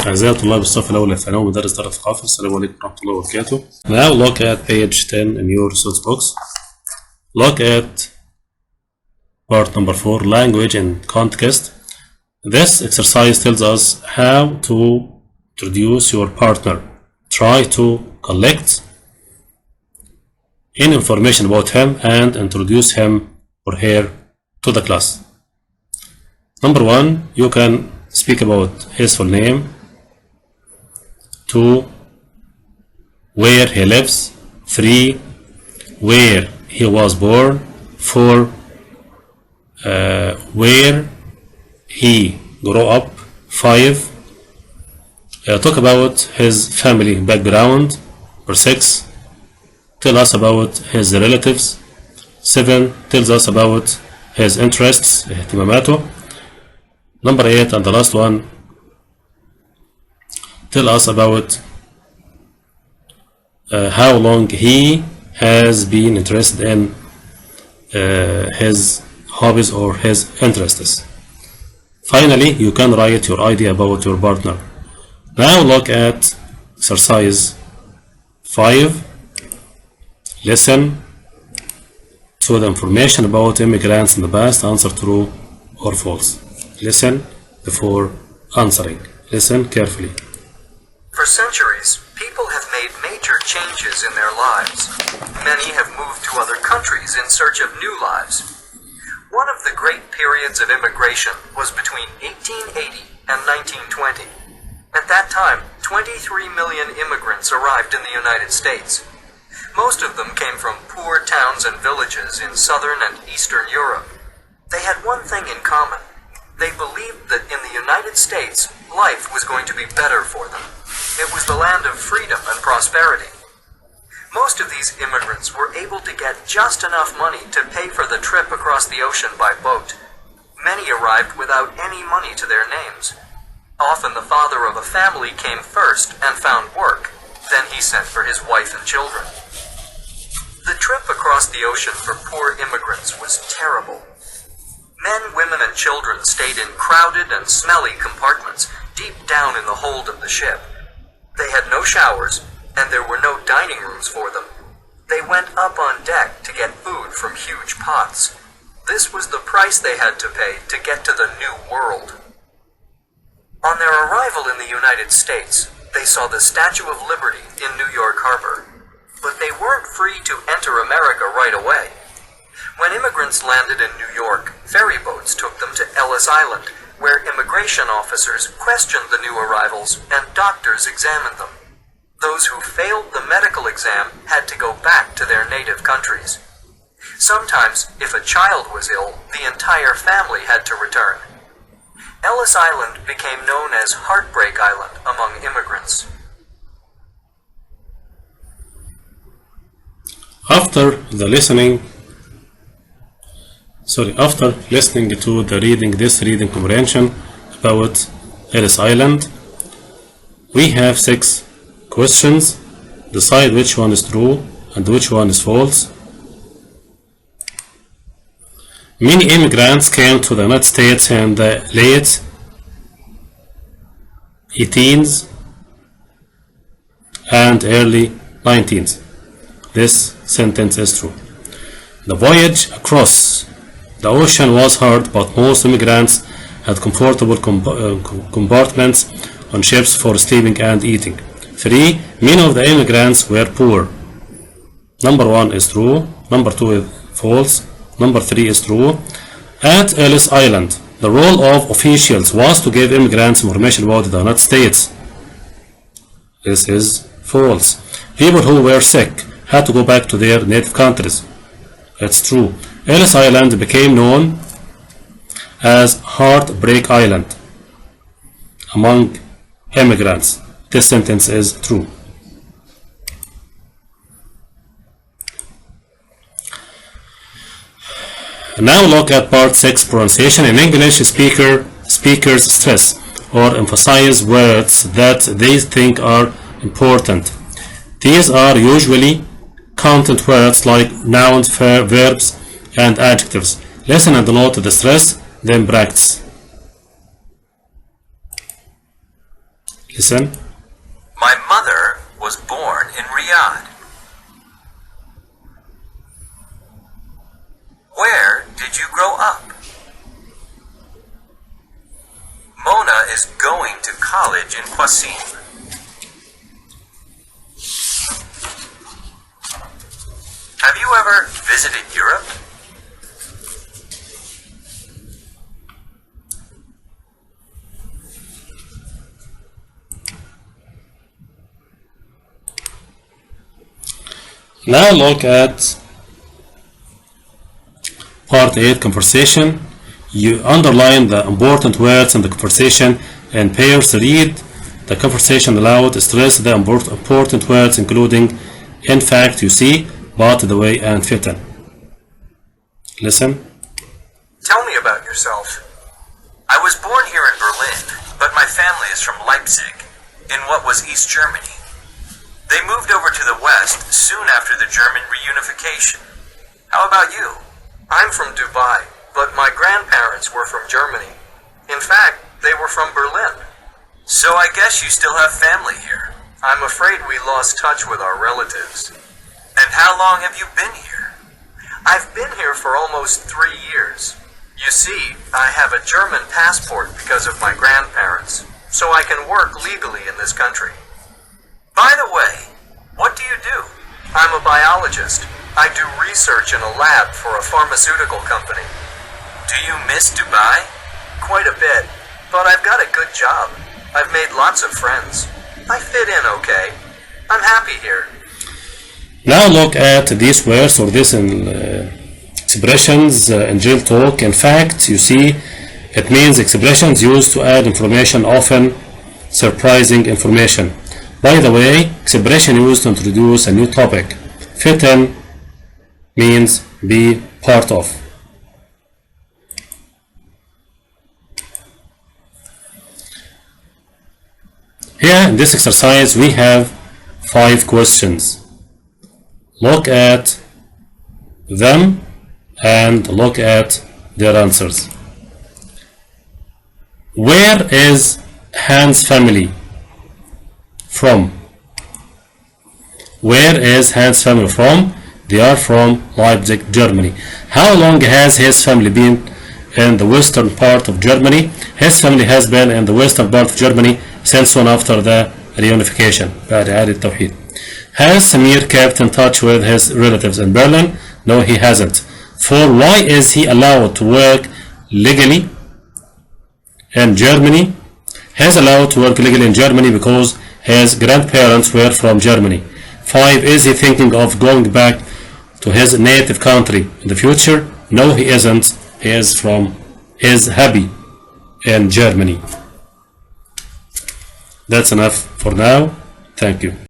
أعزائي طلاب الصف الأول الثانوي مدرس دار الثقافة، السلام عليكم ورحمة الله وبركاته. Now look at page 10 in your resource box. Look at part number 4, language and context. This exercise tells us how to introduce your partner. Try to collect any information about him and introduce him or her to the class. Number 1, you can speak about his full name. 2, where he lives. 3, where he was born. 4, where he grew up. 5, talk about his family background. Number 6, tell us about his relatives. 7, tells us about his interests, اهتماماته. Number 8 and the last one, tell us about how long he has been interested in his hobbies or his interests. Finally, you can write your idea about your partner. Now look at exercise 5. Listen to the information about immigrants in the past. Answer true or false. Listen before answering. Listen carefully. For centuries, people have made major changes in their lives. Many have moved to other countries in search of new lives. One of the great periods of immigration was between 1880 and 1920. At that time, 23 million immigrants arrived in the United States. Most of them came from poor towns and villages in southern and eastern Europe. They had one thing in common. They believed that in the United States, life was going to be better for them. It was the land of freedom and prosperity. Most of these immigrants were able to get just enough money to pay for the trip across the ocean by boat. Many arrived without any money to their names. Often the father of a family came first and found work. Then he sent for his wife and children. The trip across the ocean for poor immigrants was terrible. Men, women, and children stayed in crowded and smelly compartments deep down in the hold of the ship. They had no showers, and there were no dining rooms for them. They went up on deck to get food from huge pots. This was the price they had to pay to get to the New World. On their arrival in the United States, they saw the Statue of Liberty in New York Harbor. But they weren't free to enter America right away. When immigrants landed in New York, ferry boats took them to Ellis Island, where immigration officers questioned the new arrivals and doctors examined them. Those who failed the medical exam had to go back to their native countries. Sometimes, if a child was ill, the entire family had to return. Ellis Island became known as Heartbreak Island among immigrants. After listening to the reading comprehension about Ellis Island, we have 6 questions. Decide which one is true and which one is false. Many immigrants came to the United States in the late 18th and early 19th. This sentence is true. The voyage across the ocean was hard, but most immigrants had comfortable compartments on ships for sleeping and eating. 3. Many of the immigrants were poor. Number 1 is true. Number 2 is false. Number 3 is true. At Ellis Island, the role of officials was to give immigrants information about the United States. This is false. People who were sick had to go back to their native countries. It's true. Ellis Island became known as Heartbreak Island among immigrants. This sentence is true. Now look at part 6, pronunciation. In English, speakers stress or emphasize words that they think are important. These are usually content words like nouns, verbs, and adjectives. Listen and note the stress, then practice. Listen. My mother was born in Riyadh. Where did you grow up? Mona is going to college in Qasim. Have you ever visited Europe? Now look at part 8 conversation. You underline the important words in the conversation and pairs read the conversation aloud. Stress the important words including in fact, you see, but, the way, and fitten. Listen. Tell me about yourself. I was born here in Berlin, but my family is from Leipzig, in what was East Germany. They moved over to the West soon after the German reunification. How about you? I'm from Dubai, but my grandparents were from Germany. In fact, they were from Berlin. So I guess you still have family here. I'm afraid we lost touch with our relatives. And how long have you been here? I've been here for almost 3 years. You see, I have a German passport because of my grandparents, so I can work legally in this country. By the way, what do you do? I'm a biologist. I do research in a lab for a pharmaceutical company. Do you miss Dubai? Quite a bit, but I've got a good job. I've made lots of friends. I fit in okay. I'm happy here. Now look at these words or these expressions in jail talk. In fact, you see, it means expressions used to add information, often surprising information. By the way, expression used to introduce a new topic. Fit in means be part of. Here in this exercise we have 5 questions. Look at them and look at their answers. Where is Hans' family from? Where is Hans' family from? They are from Leipzig, Germany. How long has his family been in the western part of Germany? His family has been in the western part of Germany since soon after the reunification. بعد إعادة التوحيد. Has Samir kept in touch with his relatives in Berlin? No, he hasn't. For why is he allowed to work legally in Germany? He is allowed to work legally in Germany because his grandparents were from Germany. 5. Is he thinking of going back to his native country in the future? No, he isn't. He is happy in Germany. That's enough for now. Thank you.